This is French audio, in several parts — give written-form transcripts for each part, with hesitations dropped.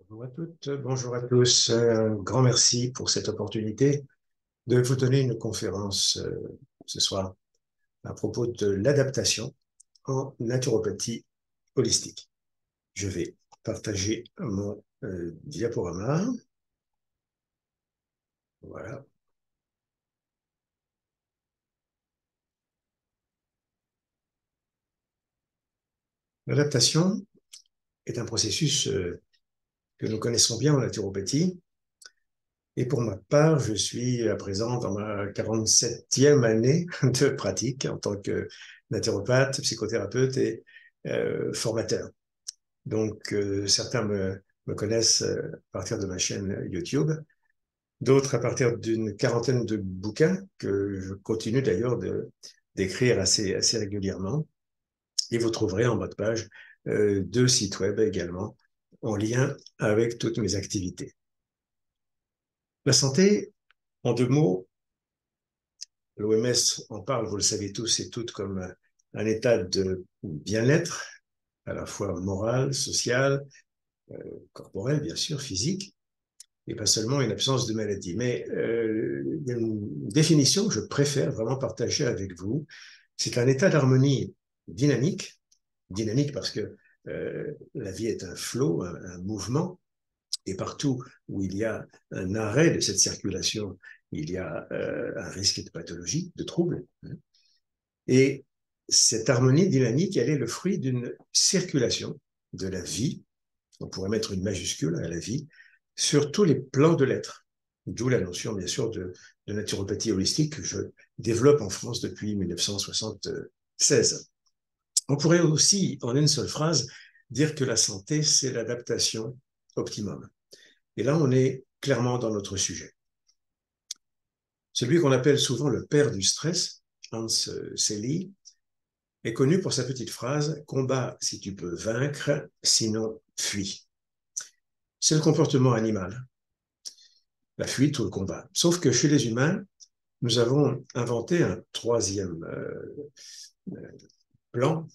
Bonjour à toutes, bonjour à tous. Un grand merci pour cette opportunité de vous donner une conférence ce soir à propos de l'adaptation en naturopathie holistique. Je vais partager mon diaporama. Voilà. L'adaptation est un processus que nous connaissons bien en naturopathie. Et pour ma part, je suis à présent dans ma 47e année de pratique en tant que naturopathe, psychothérapeute et formateur. Donc, certains me connaissent à partir de ma chaîne YouTube, d'autres à partir d'une quarantaine de bouquins que je continue d'ailleurs d'écrire assez régulièrement. Et vous trouverez en bas de page deux sites web également en lien avec toutes mes activités. La santé, en deux mots, l'OMS en parle, vous le savez tous et toutes, comme un état de bien-être, à la fois moral, social, corporel, bien sûr, physique, et pas seulement une absence de maladie. Mais il y a une définition que je préfère vraiment partager avec vous. C'est un état d'harmonie dynamique, dynamique parce que la vie est un flot, un mouvement, et partout où il y a un arrêt de cette circulation, il y a un risque de pathologie, de troubles. Et cette harmonie dynamique, elle est le fruit d'une circulation de la vie, on pourrait mettre une majuscule à la vie, sur tous les plans de l'être. D'où la notion, bien sûr, de naturopathie holistique que je développe en France depuis 1976. On pourrait aussi, en une seule phrase, dire que la santé, c'est l'adaptation optimum. Et là, on est clairement dans notre sujet. Celui qu'on appelle souvent le père du stress, Hans Selye, est connu pour sa petite phrase « Combat si tu peux vaincre, sinon fuis ». C'est le comportement animal, la fuite ou le combat. Sauf que chez les humains, nous avons inventé un troisième plan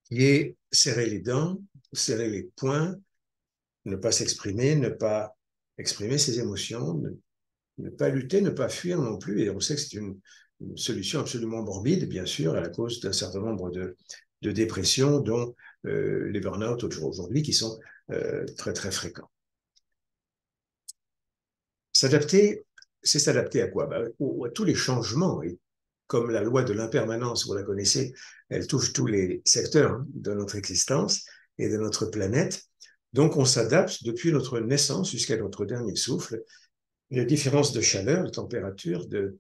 qui est serrer les dents, serrer les poings, ne pas s'exprimer, ne pas exprimer ses émotions, ne pas lutter, ne pas fuir non plus. Et on sait que c'est une solution absolument morbide, bien sûr, à la cause d'un certain nombre de dépressions, dont les burn-out aujourd'hui, qui sont très, très fréquents. S'adapter, c'est s'adapter à quoi? À tous les changements. Et comme la loi de l'impermanence, vous la connaissez, elle touche tous les secteurs de notre existence et de notre planète. Donc, on s'adapte depuis notre naissance jusqu'à notre dernier souffle. Les différences de chaleur, de température, de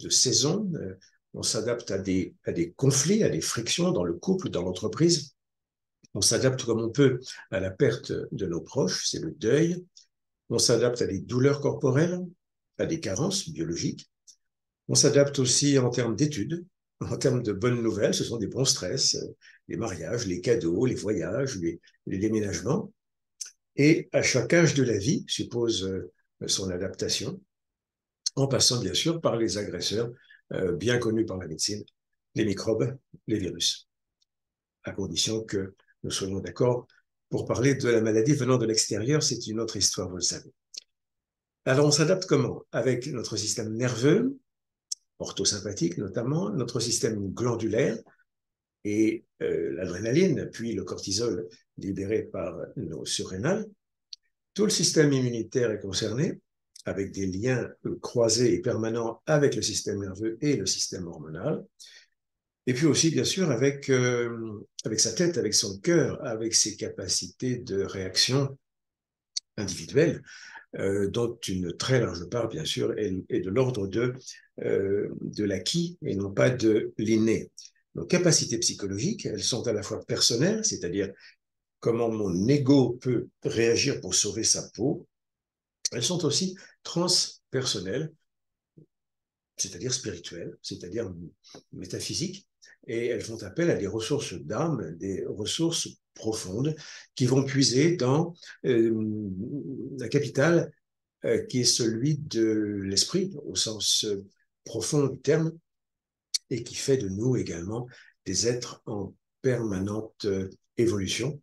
saison, on s'adapte à des conflits, à des frictions dans le couple, dans l'entreprise. On s'adapte comme on peut à la perte de nos proches, c'est le deuil. On s'adapte à des douleurs corporelles, à des carences biologiques. On s'adapte aussi en termes d'études, en termes de bonnes nouvelles, ce sont des bons stress, les mariages, les cadeaux, les voyages, les déménagements. Et à chaque âge de la vie suppose son adaptation, en passant bien sûr par les agresseurs bien connus par la médecine, les microbes, les virus, à condition que nous soyons d'accord pour parler de la maladie venant de l'extérieur, c'est une autre histoire, vous le savez. Alors on s'adapte comment? Avec notre système nerveux, orthosympathique notamment, notre système glandulaire et l'adrénaline, puis le cortisol libéré par nos surrénales. Tout le système immunitaire est concerné, avec des liens croisés et permanents avec le système nerveux et le système hormonal. Et puis aussi, bien sûr, avec sa tête, avec son cœur, avec ses capacités de réaction individuelle, dont une très large part, bien sûr, est de l'ordre de l'acquis et non pas de l'inné. Nos capacités psychologiques, elles sont à la fois personnelles, c'est-à-dire comment mon ego peut réagir pour sauver sa peau. Elles sont aussi transpersonnelles, c'est-à-dire spirituelles, c'est-à-dire métaphysiques, et elles font appel à des ressources d'âme, des ressources profondes qui vont puiser dans la capitale qui est celui de l'esprit au sens profond du terme et qui fait de nous également des êtres en permanente évolution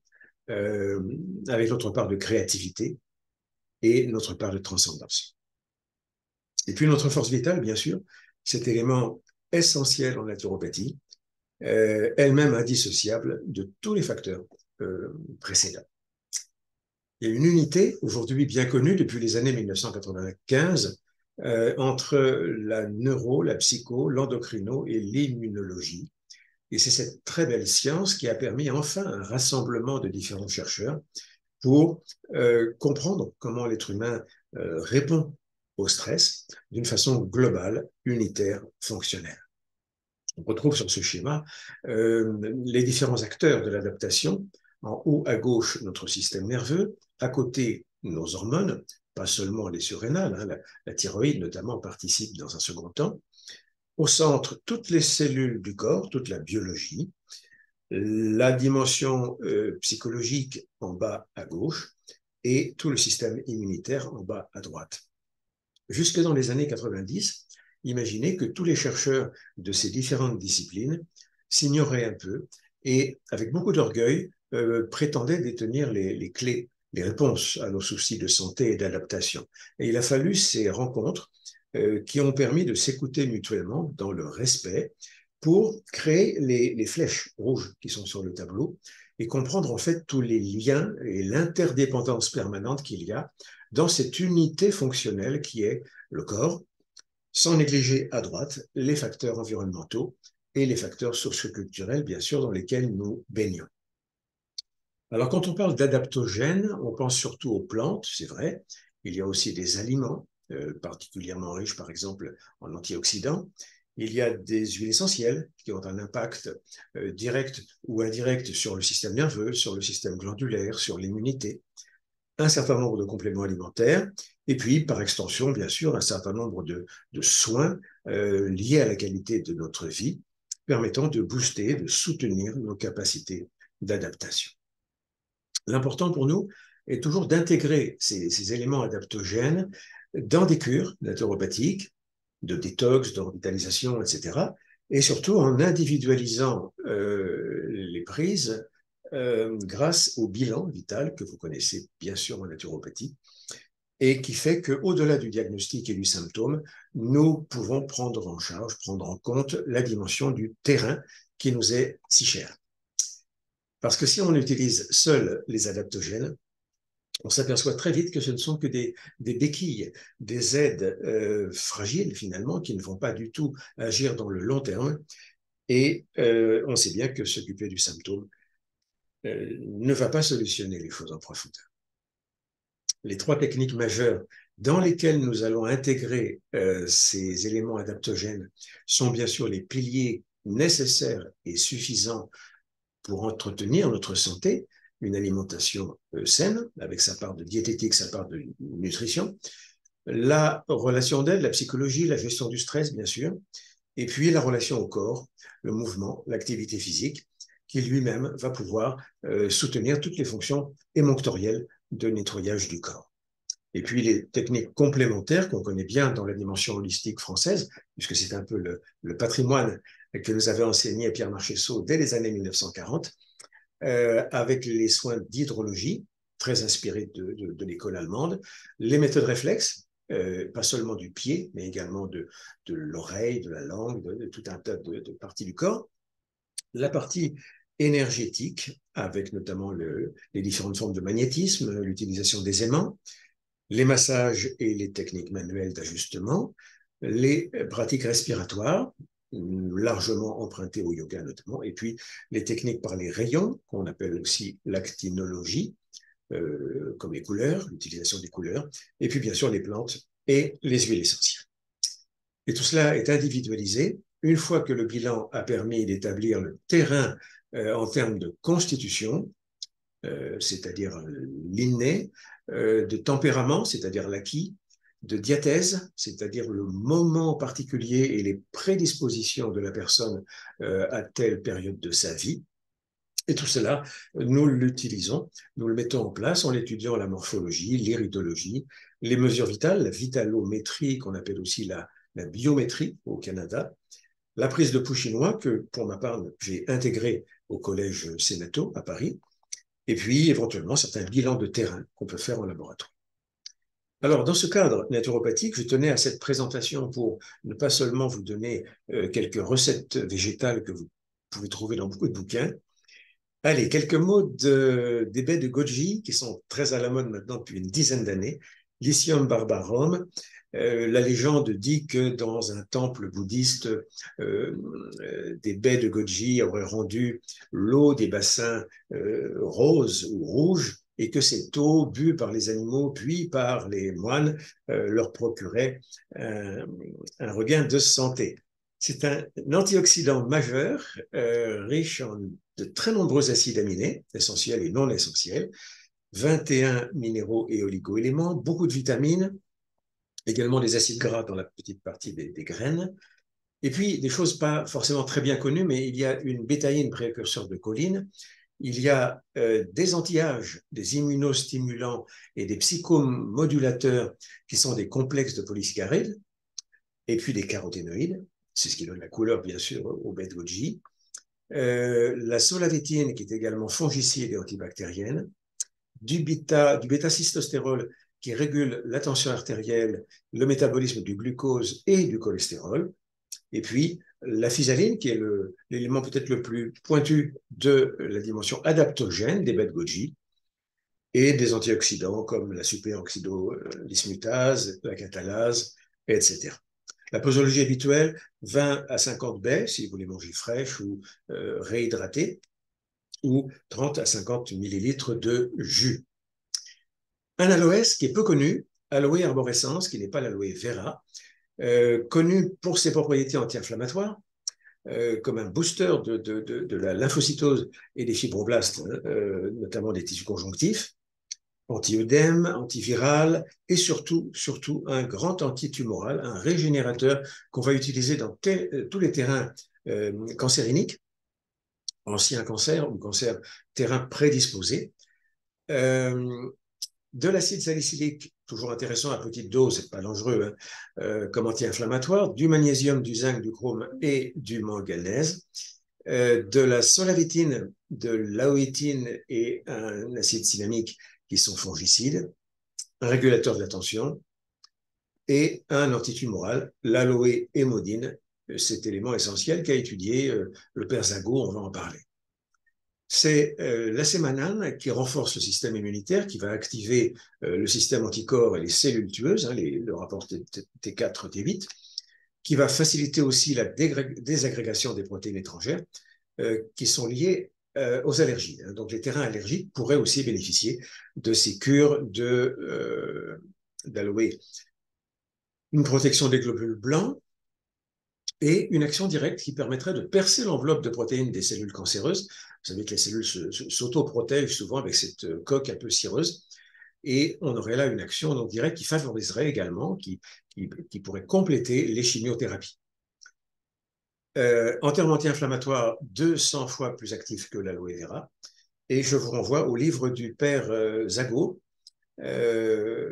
euh, avec notre part de créativité et notre part de transcendance. Et puis notre force vitale, bien sûr, cet élément essentiel en naturopathie, elle-même indissociable de tous les facteurs précédents. Il y a une unité, aujourd'hui bien connue depuis les années 1995, entre la neuro, la psycho, l'endocrino et l'immunologie. Et c'est cette très belle science qui a permis enfin un rassemblement de différents chercheurs pour comprendre comment l'être humain répond au stress d'une façon globale, unitaire, fonctionnelle. On retrouve sur ce schéma les différents acteurs de l'adaptation. En haut à gauche, notre système nerveux, à côté, nos hormones, pas seulement les surrénales, hein, la thyroïde notamment participe dans un second temps. Au centre, toutes les cellules du corps, toute la biologie, la dimension psychologique en bas à gauche et tout le système immunitaire en bas à droite. Jusque dans les années 90, imaginez que tous les chercheurs de ces différentes disciplines s'ignoraient un peu et, avec beaucoup d'orgueil, prétendaient détenir les clés, les réponses à nos soucis de santé et d'adaptation. Et il a fallu ces rencontres qui ont permis de s'écouter mutuellement dans le respect pour créer les flèches rouges qui sont sur le tableau et comprendre en fait tous les liens et l'interdépendance permanente qu'il y a dans cette unité fonctionnelle qui est le corps, sans négliger à droite les facteurs environnementaux et les facteurs socioculturels, bien sûr, dans lesquels nous baignons. Alors, quand on parle d'adaptogènes, on pense surtout aux plantes, c'est vrai. Il y a aussi des aliments, particulièrement riches, par exemple, en antioxydants. Il y a des huiles essentielles qui ont un impact direct ou indirect sur le système nerveux, sur le système glandulaire, sur l'immunité. Un certain nombre de compléments alimentaires, et puis, par extension, bien sûr, un certain nombre de soins liés à la qualité de notre vie, permettant de booster, de soutenir nos capacités d'adaptation. L'important pour nous est toujours d'intégrer ces éléments adaptogènes dans des cures naturopathiques, de détox, de revitalisation, etc., et surtout en individualisant les prises grâce au bilan vital que vous connaissez bien sûr en naturopathie et qui fait qu'au-delà du diagnostic et du symptôme, nous pouvons prendre en charge, prendre en compte la dimension du terrain qui nous est si cher. Parce que si on utilise seuls les adaptogènes, on s'aperçoit très vite que ce ne sont que des béquilles, des aides fragiles finalement, qui ne vont pas du tout agir dans le long terme. Et on sait bien que s'occuper du symptôme ne va pas solutionner les choses en profondeur. Les trois techniques majeures dans lesquelles nous allons intégrer ces éléments adaptogènes sont bien sûr les piliers nécessaires et suffisants pour entretenir notre santé, une alimentation saine, avec sa part de diététique, sa part de nutrition, la relation d'aide, la psychologie, la gestion du stress, bien sûr, et puis la relation au corps, le mouvement, l'activité physique, qui lui-même va pouvoir soutenir toutes les fonctions émonctorielles de nettoyage du corps. Et puis les techniques complémentaires qu'on connaît bien dans la dimension holistique française, puisque c'est un peu le patrimoine que nous avait enseigné Pierre Marchessault dès les années 1940, avec les soins d'hydrologie, très inspirés de l'école allemande, les méthodes réflexes, pas seulement du pied, mais également de l'oreille, de la langue, de tout un tas de parties du corps, la partie énergétique, avec notamment les différentes formes de magnétisme, l'utilisation des aimants, les massages et les techniques manuelles d'ajustement, les pratiques respiratoires, largement empruntées au yoga notamment, et puis les techniques par les rayons, qu'on appelle aussi l'actinologie, comme les couleurs, l'utilisation des couleurs, et puis bien sûr les plantes et les huiles essentielles. Et tout cela est individualisé. Une fois que le bilan a permis d'établir le terrain en termes de constitution, c'est-à-dire l'inné, de tempérament, c'est-à-dire l'acquis, de diathèse, c'est-à-dire le moment particulier et les prédispositions de la personne à telle période de sa vie. Et tout cela, nous l'utilisons, nous le mettons en place en étudiant la morphologie, l'iridologie, les mesures vitales, la vitalométrie, qu'on appelle aussi la biométrie au Canada, la prise de pouls chinois, que pour ma part, j'ai intégré au collège Sénato à Paris, et puis éventuellement certains bilans de terrain qu'on peut faire en laboratoire. Alors, dans ce cadre naturopathique, je tenais à cette présentation pour ne pas seulement vous donner quelques recettes végétales que vous pouvez trouver dans beaucoup de bouquins. Allez, quelques mots des baies de goji qui sont très à la mode maintenant depuis une dizaine d'années. Lycium barbarum. La légende dit que dans un temple bouddhiste, des baies de goji auraient rendu l'eau des bassins rose ou rouge, et que cette eau, bue par les animaux puis par les moines, leur procurait un regain de santé. C'est un antioxydant majeur, riche en de très nombreux acides aminés, essentiels et non essentiels, 21 minéraux et oligo-éléments, beaucoup de vitamines, également des acides gras dans la petite partie des graines, et puis des choses pas forcément très bien connues, mais il y a une bétaïne précurseur de choline, il y a des anti-âges, des immunostimulants et des psychomodulateurs qui sont des complexes de polysaccharides, et puis des caroténoïdes, c'est ce qui donne la couleur bien sûr au baies de goji. La solavétine qui est également fongicide et antibactérienne, du bêta-cystostérol qui régule la tension artérielle, le métabolisme du glucose et du cholestérol, et puis la physaline qui est l'élément peut-être le plus pointu de la dimension adaptogène des baies de goji, et des antioxydants comme la super-oxydodismutase, la catalase, etc. La posologie habituelle, 20 à 50 baies, si vous les mangez fraîches ou réhydratées, ou 30 à 50 millilitres de jus. Un aloès qui est peu connu, Aloe arborescens, qui n'est pas l'aloe vera, connu pour ses propriétés anti-inflammatoires, comme un booster de la lymphocytose et des fibroblastes, notamment des tissus conjonctifs, anti-œdème, antiviral et surtout un grand antitumoral, un régénérateur qu'on va utiliser dans tous les terrains cancériniques, anciens cancers ou cancers terrains prédisposés. De l'acide salicylique, toujours intéressant à petite dose, c'est pas dangereux, comme anti-inflammatoire, du magnésium, du zinc, du chrome et du manganèse, de la solavétine, de l'aoïtine et un acide cinnamique qui sont fongicides, un régulateur de la tension et un antitumoral, l'aloe hémodine, cet élément essentiel qu'a étudié le père Zago, on va en parler. C'est la sémanane qui renforce le système immunitaire, qui va activer le système anticorps et les cellules tueuses, le rapport T4, T8, qui va faciliter aussi la désagrégation des protéines étrangères qui sont liées aux allergies. Donc les terrains allergiques pourraient aussi bénéficier de ces cures d'aloe. Une protection des globules blancs et une action directe qui permettrait de percer l'enveloppe de protéines des cellules cancéreuses. Vous savez que les cellules s'auto-protègent souvent avec cette coque un peu cireuse, et on aurait là une action donc directe qui favoriserait également, qui pourrait compléter les chimiothérapies. En termes anti-inflammatoires, 200 fois plus actif que l'aloe vera, et je vous renvoie au livre du père Zago,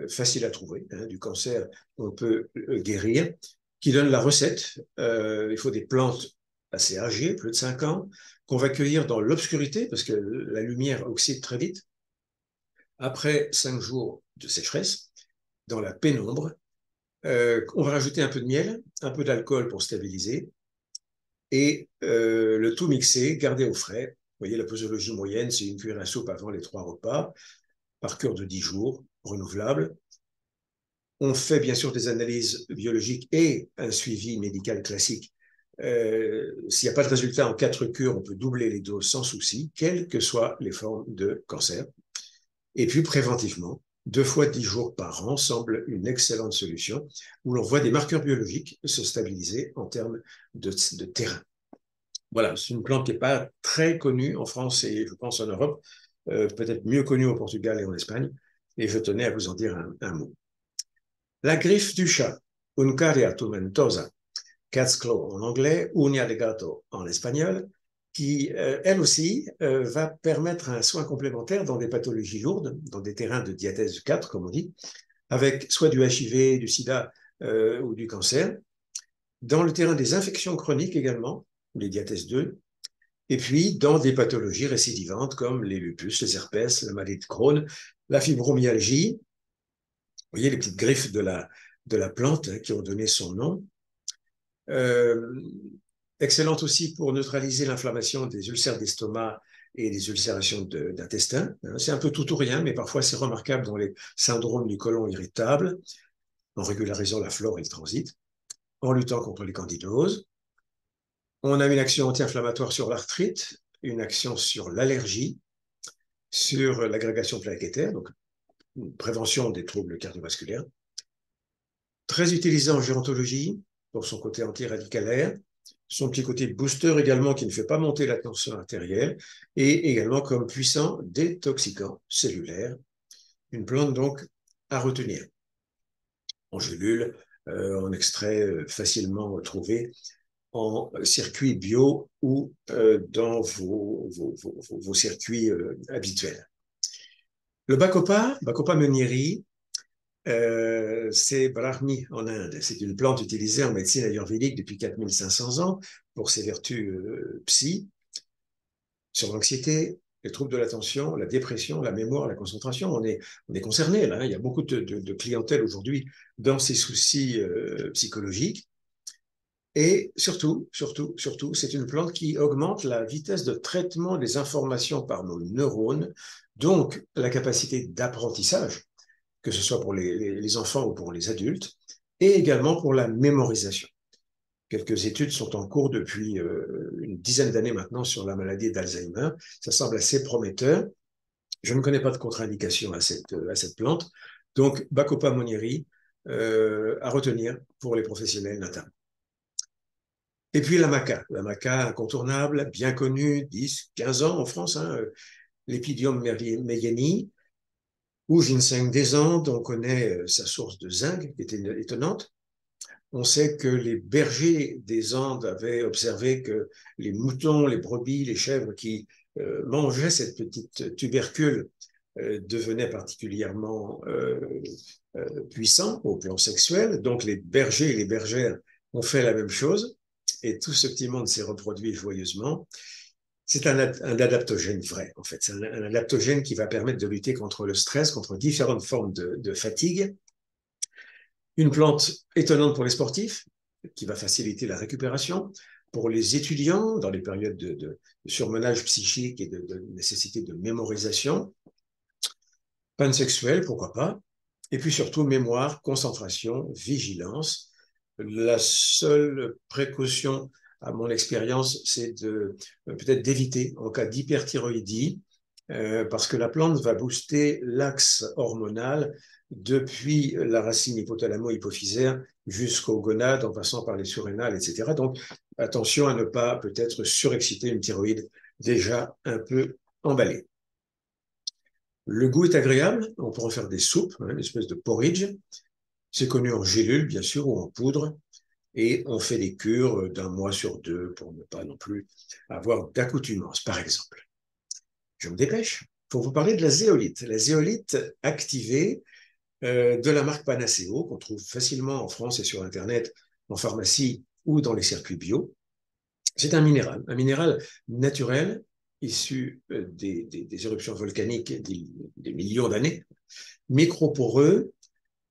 facile à trouver, du cancer on peut guérir, qui donne la recette. Il faut des plantes assez âgées, plus de 5 ans, qu'on va cueillir dans l'obscurité, parce que la lumière oxyde très vite. Après 5 jours de sécheresse, dans la pénombre, on va rajouter un peu de miel, un peu d'alcool pour stabiliser, et le tout mixé, gardé au frais. Vous voyez, la posologie moyenne, c'est une cuillère à soupe avant les 3 repas, par cure de 10 jours, renouvelable. On fait bien sûr des analyses biologiques et un suivi médical classique. S'il n'y a pas de résultat en 4 cures, on peut doubler les doses sans souci, quelles que soient les formes de cancer. Et puis préventivement, 2 fois 10 jours par an semble une excellente solution où l'on voit des marqueurs biologiques se stabiliser en termes de terrain. Voilà, c'est une plante qui n'est pas très connue en France et je pense en Europe, peut-être mieux connue au Portugal et en Espagne, et je tenais à vous en dire un mot. La griffe du chat, Uncaria tomentosa, cat's claw en anglais, uña de gato en espagnol, qui, elle aussi, va permettre un soin complémentaire dans des pathologies lourdes, dans des terrains de diathèse 4, comme on dit, avec soit du HIV, du sida ou du cancer. Dans le terrain des infections chroniques également, les diathèses 2, Et puis, dans des pathologies récidivantes comme les lupus, les herpès, la maladie de Crohn, la fibromyalgie, vous voyez les petites griffes de la plante qui ont donné son nom. Euh, Excellente aussi pour neutraliser l'inflammation des ulcères d'estomac et des ulcérations d'intestin. C'est un peu tout ou rien, mais parfois c'est remarquable dans les syndromes du côlon irritable, en régularisant la flore et le transit, en luttant contre les candidoses. On a une action anti-inflammatoire sur l'arthrite, une action sur l'allergie, sur l'agrégation plaquettaire, donc une prévention des troubles cardiovasculaires. Très utilisé en gérontologie pour son côté antiradicalaire, son petit côté booster également qui ne fait pas monter la tension artérielle et également comme puissant détoxicant cellulaire. Une plante donc à retenir en gélule, en extrait facilement trouvé en circuit bio ou dans vos circuits habituels. Le Bacopa meunieri, c'est Brahmi en Inde. C'est une plante utilisée en médecine ayurvédique depuis 4500 ans pour ses vertus psy, sur l'anxiété, les troubles de l'attention, la dépression, la mémoire, la concentration. On est concerné là. Il y a beaucoup de clientèle aujourd'hui dans ces soucis psychologiques. Et surtout, c'est une plante qui augmente la vitesse de traitement des informations par nos neurones, donc la capacité d'apprentissage, que ce soit pour les enfants ou pour les adultes, et également pour la mémorisation. Quelques études sont en cours depuis une dizaine d'années maintenant sur la maladie d'Alzheimer. Ça semble assez prometteur. Je ne connais pas de contre-indication à cette plante. Donc, Bacopa monnieri, à retenir pour les professionnels notamment. Et puis la maca incontournable, bien connue, 10, 15 ans en France, hein, l'Epidium meyeni, ou ginseng des Andes, on connaît sa source de zinc, qui était étonnante. On sait que les bergers des Andes avaient observé que les moutons, les brebis, les chèvres qui mangeaient cette petite tubercule devenaient particulièrement puissants au plan sexuel. Donc les bergers et les bergères ont fait la même chose et tout ce petit monde s'est reproduit joyeusement. C'est un adaptogène vrai, en fait. C'est un adaptogène qui va permettre de lutter contre le stress, contre différentes formes de fatigue. Une plante étonnante pour les sportifs, qui va faciliter la récupération. Pour les étudiants, dans les périodes de surmenage psychique et de nécessité de mémorisation. Pansexuel, pourquoi pas. Et puis surtout, mémoire, concentration, vigilance. La seule précaution, à mon expérience, c'est peut-être d'éviter en cas d'hyperthyroïdie, parce que la plante va booster l'axe hormonal depuis la racine hypothalamo-hypophysaire jusqu'aux gonades, en passant par les surrénales, etc. Donc, attention à ne pas peut-être surexciter une thyroïde déjà un peu emballée. Le goût est agréable, on peut en faire des soupes, hein, une espèce de porridge. C'est connu en gélule, bien sûr, ou en poudre. Et on fait des cures d'un mois sur deux pour ne pas non plus avoir d'accoutumance, par exemple. Je me dépêche pour vous parler de la zéolite. La zéolite activée de la marque Panaceo, qu'on trouve facilement en France et sur Internet, en pharmacie ou dans les circuits bio. C'est un minéral naturel issu des éruptions volcaniques des millions d'années, microporeux.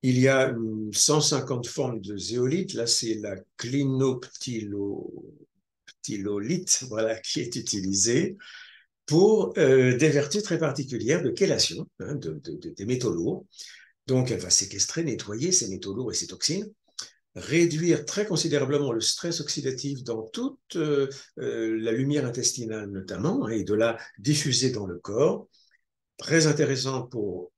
Il y a 150 formes de zéolite. Là, c'est la clinoptilolite, voilà, qui est utilisée pour des vertus très particulières de chélation, hein, des métaux lourds. Donc, elle va séquestrer, nettoyer ces métaux lourds et ces toxines, réduire très considérablement le stress oxydatif dans toute la lumière intestinale notamment, hein, et de la diffuser dans le corps. Très intéressant pour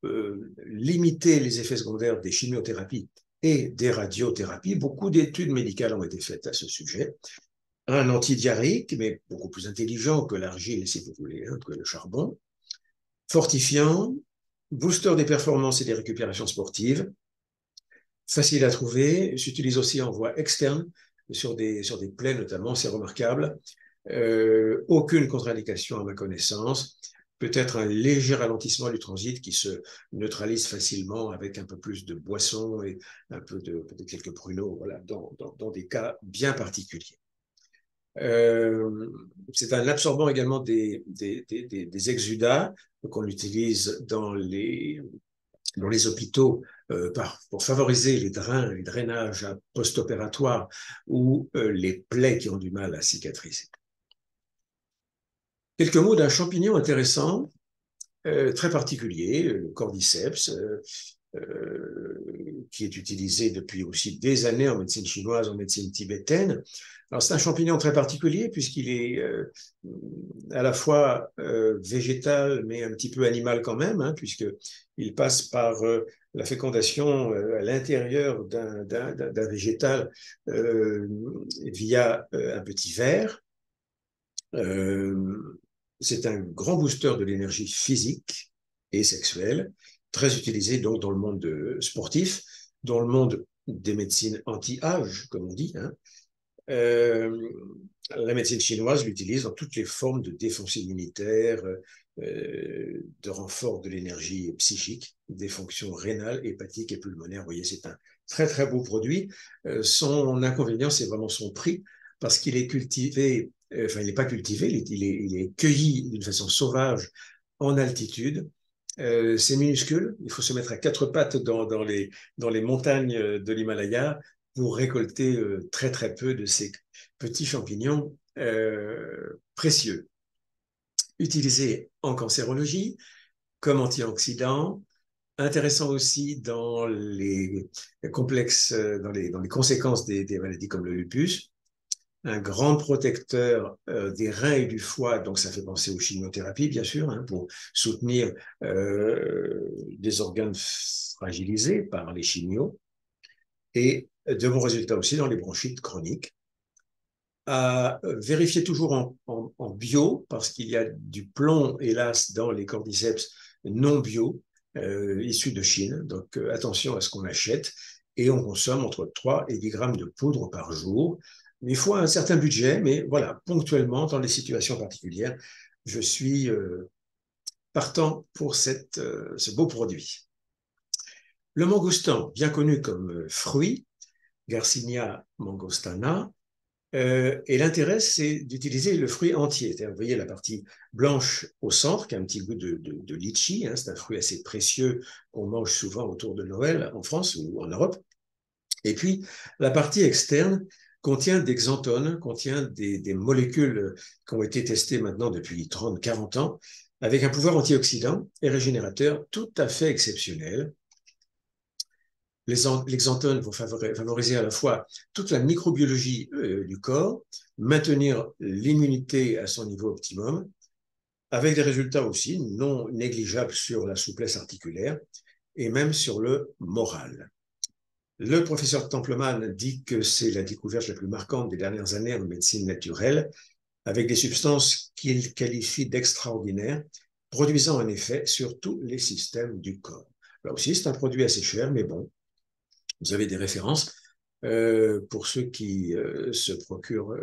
limiter les effets secondaires des chimiothérapies et des radiothérapies. Beaucoup d'études médicales ont été faites à ce sujet. Un antidiarrhéique, mais beaucoup plus intelligent que l'argile, si vous voulez, hein, que le charbon. Fortifiant, booster des performances et des récupérations sportives. Facile à trouver, s'utilise aussi en voie externe, sur des plaies notamment, c'est remarquable. Aucune contre-indication à ma connaissance. Peut-être un léger ralentissement du transit qui se neutralise facilement avec un peu plus de boisson et un peu peut-être quelques pruneaux, voilà, dans des cas bien particuliers. C'est un absorbant également des exudats qu'on utilise dans les hôpitaux pour favoriser les drainages post-opératoires ou les plaies qui ont du mal à cicatriser. Quelques mots d'un champignon intéressant, très particulier, le cordyceps, qui est utilisé depuis aussi des années en médecine chinoise, en médecine tibétaine. Alors c'est un champignon très particulier puisqu'il est à la fois végétal mais un petit peu animal quand même, hein, puisqu'il passe par la fécondation à l'intérieur d'un végétal via un petit ver. C'est un grand booster de l'énergie physique et sexuelle, très utilisé donc dans le monde sportif, dans le monde des médecines anti-âge, comme on dit. Hein. La médecine chinoise l'utilise dans toutes les formes de défense immunitaire, de renfort de l'énergie psychique, des fonctions rénales, hépatiques et pulmonaires. Vous voyez, c'est un très très beau produit. Son inconvénient, c'est vraiment son prix, parce qu'il est cultivé, enfin il n'est pas cultivé, il est cueilli d'une façon sauvage en altitude. C'est minuscule, il faut se mettre à quatre pattes dans les montagnes de l'Himalaya pour récolter très très peu de ces petits champignons précieux. Utilisé en cancérologie comme antioxydant, intéressant aussi dans les complexes, dans les conséquences des maladies comme le lupus, un grand protecteur des reins et du foie, donc ça fait penser aux chimiothérapies, bien sûr, hein, pour soutenir des organes fragilisés par les chimios, et de bons résultats aussi dans les bronchites chroniques. À vérifier toujours en bio, parce qu'il y a du plomb, hélas, dans les cordyceps non bio, issus de Chine. Donc attention à ce qu'on achète, et on consomme entre 3 et 10 grammes de poudre par jour. Il faut un certain budget, mais voilà, ponctuellement, dans des situations particulières, je suis partant pour ce beau produit. Le mangoustan, bien connu comme fruit, Garcinia mangostana, et l'intérêt, c'est d'utiliser le fruit entier. Vous voyez la partie blanche au centre, qui a un petit goût de litchi. Hein, c'est un fruit assez précieux qu'on mange souvent autour de Noël en France ou en Europe. Et puis, la partie externe contient des xanthones, contient des molécules qui ont été testées maintenant depuis 30-40 ans, avec un pouvoir antioxydant et régénérateur tout à fait exceptionnel. Les xanthones vont favoriser à la fois toute la microbiologie du corps, maintenir l'immunité à son niveau optimum, avec des résultats aussi non négligeables sur la souplesse articulaire et même sur le moral. Le professeur Templeman dit que c'est la découverte la plus marquante des dernières années en médecine naturelle, avec des substances qu'il qualifie d'extraordinaires, produisant un effet sur tous les systèmes du corps. Là aussi, c'est un produit assez cher, mais bon, vous avez des références pour ceux qui se procurent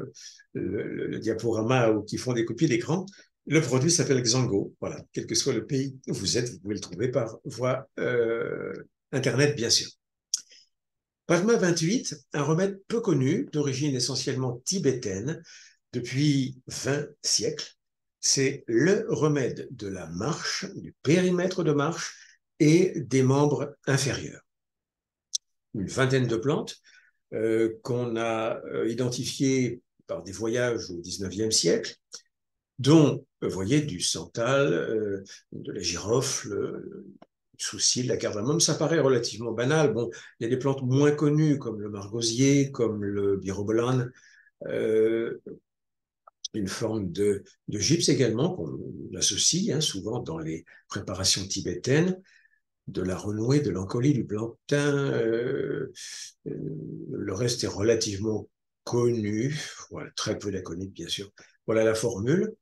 le diaporama ou qui font des copies d'écran. Le produit s'appelle Xango. Voilà, quel que soit le pays où vous êtes, vous pouvez le trouver par voie Internet, bien sûr. Pragma 28, un remède peu connu, d'origine essentiellement tibétaine, depuis 20 siècles. C'est le remède de la marche, du périmètre de marche et des membres inférieurs. Une vingtaine de plantes qu'on a identifiées par des voyages au XIXe siècle, dont, vous voyez, du santal, de la girofle, du souci, de la cardamome. Ça paraît relativement banal. Bon, il y a des plantes moins connues comme le margosier, comme le birobolane, une forme de gypse également qu'on associe hein, souvent dans les préparations tibétaines, de la renouée, de l'encolie, du plantain. Le reste est relativement connu, voilà, très peu laconique bien sûr. Voilà la formule.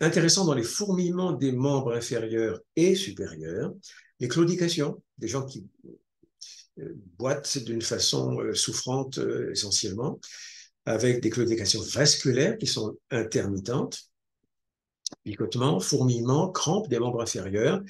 Intéressant dans les fourmillements des membres inférieurs et supérieurs, les claudications, des gens qui boitent d'une façon souffrante essentiellement, avec des claudications vasculaires qui sont intermittentes, picotements, fourmillements, crampes des membres inférieurs,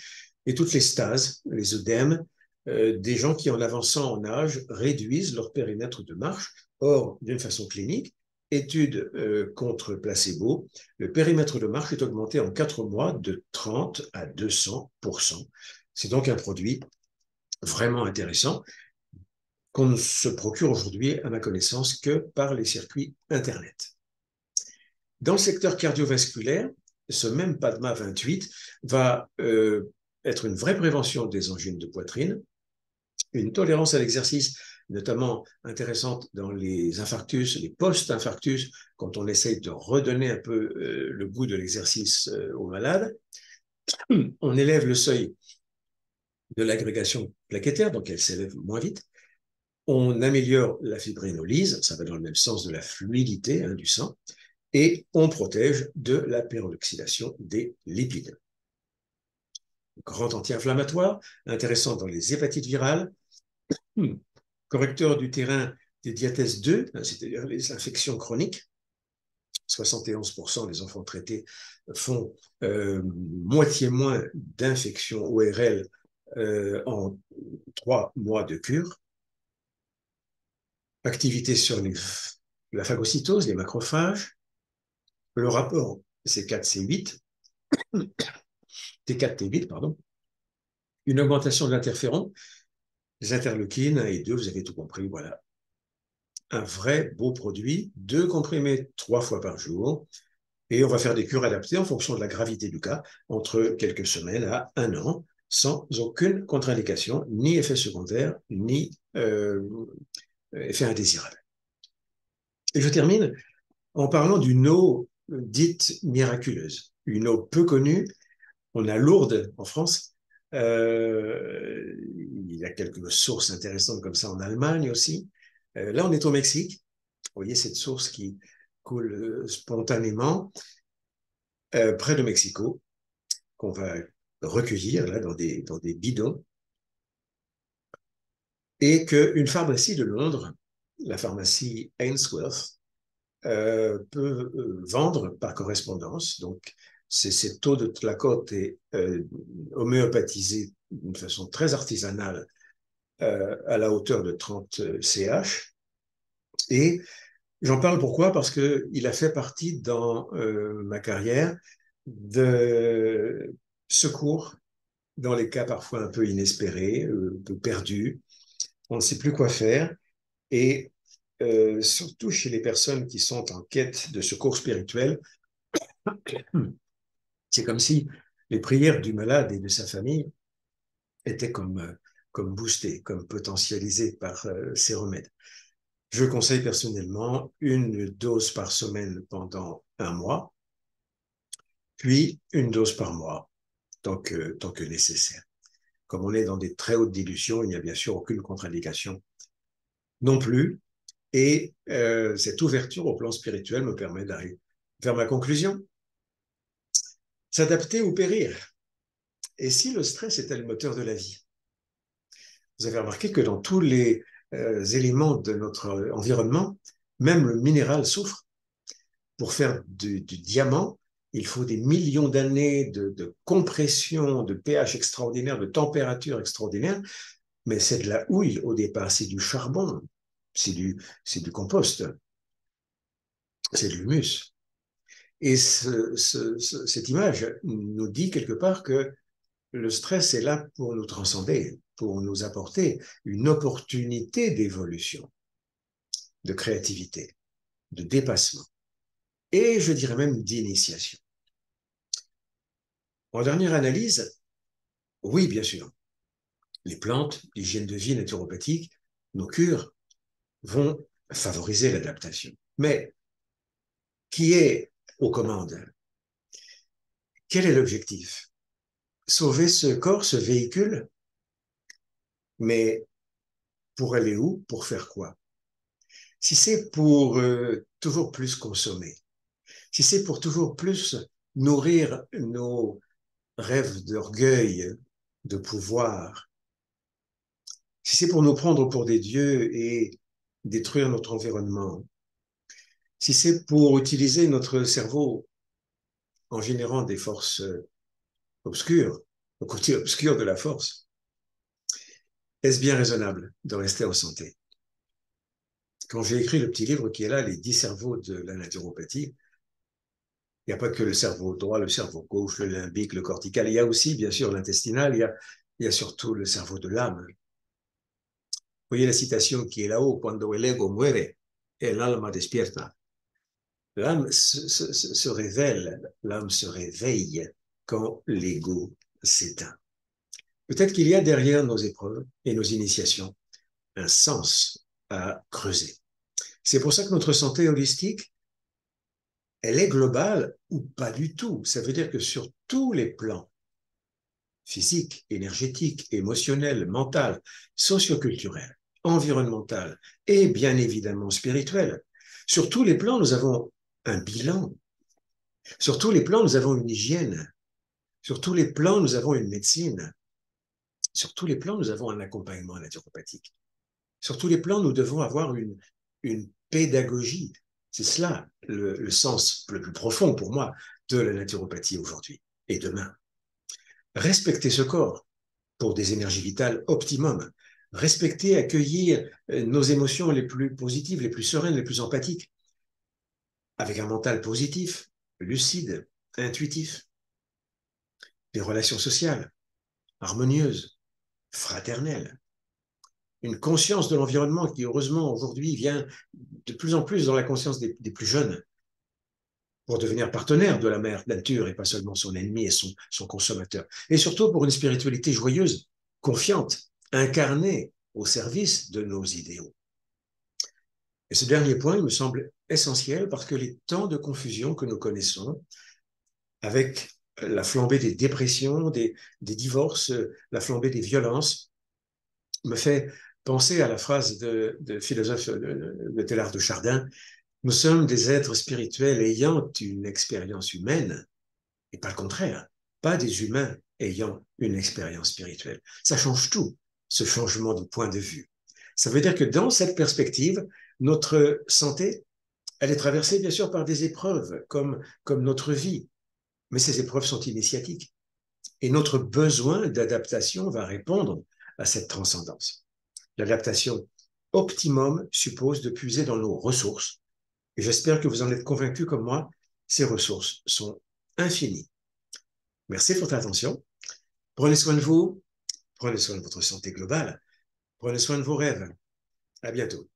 et toutes les stases, les œdèmes, des gens qui, en avançant en âge, réduisent leur périmètre de marche. Or, d'une façon clinique, étude contre placebo, le périmètre de marche est augmenté en 4 mois de 30 à 200%. C'est donc un produit vraiment intéressant qu'on ne se procure aujourd'hui, à ma connaissance, que par les circuits Internet. Dans le secteur cardiovasculaire, ce même PADMA 28 va être une vraie prévention des angines de poitrine, une tolérance à l'exercice, notamment intéressante dans les infarctus, les post-infarctus, quand on essaye de redonner un peu le goût de l'exercice aux malades. On élève le seuil de l'agrégation plaquettaire, donc elle s'élève moins vite. On améliore la fibrinolyse, ça va dans le même sens de la fluidité du sang, et on protège de la peroxydation des lipides. Grand anti-inflammatoire, intéressant dans les hépatites virales, correcteur du terrain des diathèses 2, c'est-à-dire les infections chroniques. 71% des enfants traités font moitié moins d'infections ORL en 3 mois de cure. Activité sur la phagocytose, les macrophages. Le rapport C4-C8, T4-T8, pardon. Une augmentation de l'interféron, les interleukines 1 et 2, vous avez tout compris, voilà. Un vrai beau produit, 2 comprimés 3 fois par jour, et on va faire des cures adaptées en fonction de la gravité du cas, entre quelques semaines à 1 an, sans aucune contre-indication, ni effet secondaire, ni effet indésirable. Et je termine en parlant d'une eau dite miraculeuse, une eau peu connue. On a Lourdes en France. Il y a quelques sources intéressantes comme ça en Allemagne aussi. Là, on est au Mexique. Vous voyez cette source qui coule spontanément près de Mexico, qu'on va recueillir là dans des bidons. Et qu'une pharmacie de Londres, la pharmacie Ainsworth, peut vendre par correspondance. Donc, cette eau de Tlacote est homéopathisée d'une façon très artisanale à la hauteur de 30 CH. Et j'en parle pourquoi? Parce qu'il a fait partie dans ma carrière de secours dans les cas parfois un peu inespérés, un peu perdus. On ne sait plus quoi faire. Et surtout chez les personnes qui sont en quête de secours spirituel, c'est comme si les prières du malade et de sa famille étaient comme boostées, comme potentialisées par ces remèdes. Je conseille personnellement une dose par semaine pendant 1 mois, puis une dose par mois, tant que nécessaire. Comme on est dans des très hautes dilutions, il n'y a bien sûr aucune contre-indication non plus. Et cette ouverture au plan spirituel me permet d'arriver vers ma conclusion. S'adapter ou périr. Et si le stress était le moteur de la vie? Vous avez remarqué que dans tous les éléments de notre environnement, même le minéral souffre. Pour faire du diamant, il faut des millions d'années de compression, de pH extraordinaire, de température extraordinaire, mais c'est de la houille au départ, c'est du charbon, c'est du compost, c'est de l'humus. Et cette image nous dit quelque part que le stress est là pour nous transcender, pour nous apporter une opportunité d'évolution, de créativité, de dépassement, et je dirais même d'initiation. En dernière analyse, oui, bien sûr, les plantes, l'hygiène de vie naturopathique, nos cures vont favoriser l'adaptation. Mais qui est aux commandes? Quel est l'objectif? Sauver ce corps, ce véhicule, mais pour aller où? Pour faire quoi? Si c'est pour toujours plus consommer, si c'est pour toujours plus nourrir nos rêves d'orgueil, de pouvoir, si c'est pour nous prendre pour des dieux et détruire notre environnement, si c'est pour utiliser notre cerveau en générant des forces obscures, au côté obscur de la force, est-ce bien raisonnable de rester en santé? Quand j'ai écrit le petit livre qui est là, Les 10 cerveaux de la naturopathie, il n'y a pas que le cerveau droit, le cerveau gauche, le limbique, le cortical. Il y a aussi, bien sûr, l'intestinal. Il y a surtout le cerveau de l'âme. Vous voyez la citation qui est là-haut, Cuando el ego muere, el alma despierta. L'âme se révèle, l'âme se réveille quand l'ego s'éteint. Peut-être qu'il y a derrière nos épreuves et nos initiations un sens à creuser. C'est pour ça que notre santé holistique, elle est globale ou pas du tout. Ça veut dire que sur tous les plans, physique, énergétique, émotionnel, mental, socioculturel, environnemental et bien évidemment spirituel. Sur tous les plans, nous avons un bilan. Sur tous les plans, nous avons une hygiène. Sur tous les plans, nous avons une médecine. Sur tous les plans, nous avons un accompagnement naturopathique. Sur tous les plans, nous devons avoir une pédagogie. C'est cela le sens le plus profond pour moi de la naturopathie aujourd'hui et demain. Respecter ce corps pour des énergies vitales optimum. Respecter, accueillir nos émotions les plus positives, les plus sereines, les plus empathiques, avec un mental positif, lucide, intuitif. Des relations sociales, harmonieuses, fraternelles. Une conscience de l'environnement qui, heureusement, aujourd'hui vient de plus en plus dans la conscience des plus jeunes pour devenir partenaire de la mère nature et pas seulement son ennemi et son consommateur. Et surtout pour une spiritualité joyeuse, confiante, incarnée au service de nos idéaux. Et ce dernier point, il me semble essentiel parce que les temps de confusion que nous connaissons, avec la flambée des dépressions, des divorces, la flambée des violences, me fait penser à la phrase de philosophe de Teilhard de Chardin, nous sommes des êtres spirituels ayant une expérience humaine, et pas le contraire, pas des humains ayant une expérience spirituelle. Ça change tout, ce changement de point de vue. Ça veut dire que dans cette perspective, notre santé, elle est traversée bien sûr par des épreuves, comme notre vie, mais ces épreuves sont initiatiques. Et notre besoin d'adaptation va répondre à cette transcendance. L'adaptation optimum suppose de puiser dans nos ressources. Et j'espère que vous en êtes convaincus comme moi, ces ressources sont infinies. Merci de votre attention. Prenez soin de vous, prenez soin de votre santé globale, prenez soin de vos rêves. À bientôt.